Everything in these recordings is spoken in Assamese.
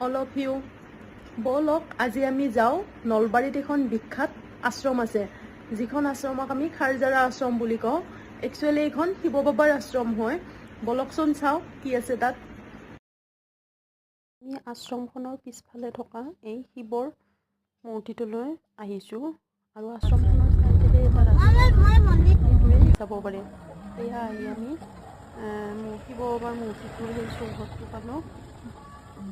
all of you. বলক আজি আমি যাওঁ নলবাৰীত এখন বিখ্যাত আশ্ৰম আছে যিখন আশ্ৰমক আমি খাৰজাৰা আশ্ৰম বুলি কওঁ একচুয়ালি এখন শিৱ বাবাৰ আশ্ৰম হয় বলকচোন চাওঁ কি আছে তাত আমি আশ্ৰমখনৰ পিছফালে থকা এই শিৱৰ মূৰ্তিটোলৈ আহিছোঁ আৰু আশ্ৰমখনৰ চাইডেৰে এটা ৰাস্তা যাব পাৰে এয়া আহি আমি শিৱ বাবাৰ মূৰ্তিটোৰ সেই চৌহদটো পালোঁ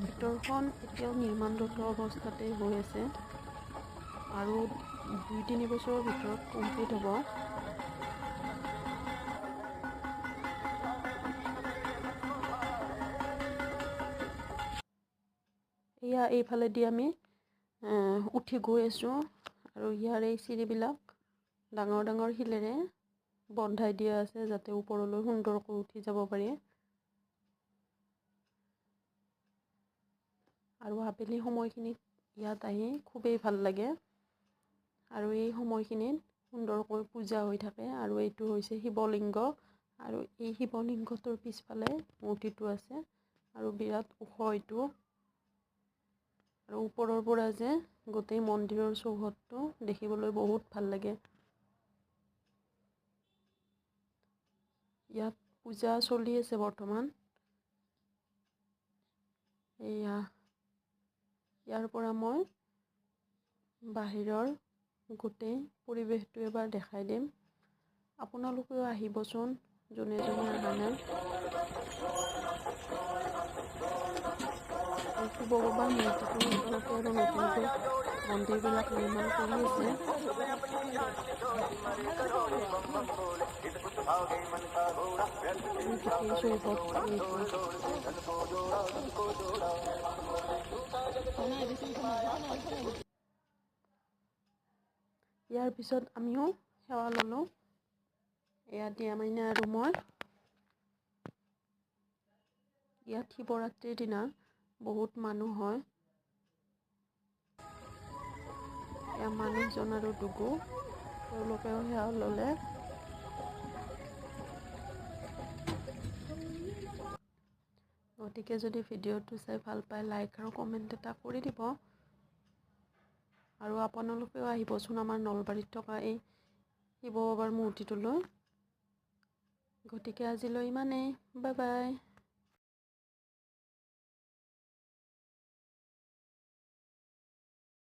ভিতৰখন এতিয়াও নিৰ্মাণৰত অৱস্থাতে হৈ আছে আৰু 2-3 বছৰৰ ভিতৰত কমপ্লিট হ'ব এয়া এইফালেদি আমি উঠি গৈ আছোঁ আৰু ইয়াৰ এই চিৰিবিলাক ডাঙৰ ডাঙৰ শিলেৰে বন্ধাই দিয়া আছে যাতে ওপৰলৈ সুন্দৰকৈ উঠি যাব পাৰি আৰু আবেলি সময়খিনিত ইয়াত আহি খুবেই ভাল লাগে আৰু এই সময়খিনিত সুন্দৰকৈ পূজা হৈ থাকে আৰু এইটো হৈছে শিৱলিংগ আৰু এই শিৱলিংগটোৰ পিছফালে মূৰ্তিটো আছে আৰু বিৰাট ওখ এইটো আৰু ওপৰৰ পৰা যে গোটেই মন্দিৰৰ চৌহদটো দেখিবলৈ বহুত ভাল লাগে ইয়াত পূজা চলি আছে বৰ্তমান ইয়াৰ পৰা মই বাহিৰৰ গোটেই পৰিৱেশটো এবাৰ দেখাই দিম আপোনালোকেও আহিবচোন যোনে যোনে অহা নাই শিৱ বাবাৰ মূৰ্তিটোৰ ওচৰতে আৰু নতুনকৈ মন্দিৰবিলাক নিৰ্মাণ কৰি আছে ইয়াৰ পিছত আমিও সেৱা ল'লোঁ এয়া দিয়া মাইনা আৰু মই ইয়াত শিৱৰাত্ৰিৰ দিনা বহুত মানুহ হয় এয়া মানুহজন আৰু দুগু তেওঁলোকেও সেৱা ল'লে গতিকে যদি ভিডিঅ'টো চাই ভাল পায় লাইক আৰু কমেণ্ট এটা কৰি দিব আৰু আপোনালোকেও আহিবচোন আমাৰ নলবাৰীত থকা এই শিৱ বাবাৰ মূৰ্তিটোলৈ গতিকে আজিলৈ ইমানেই বাই বাই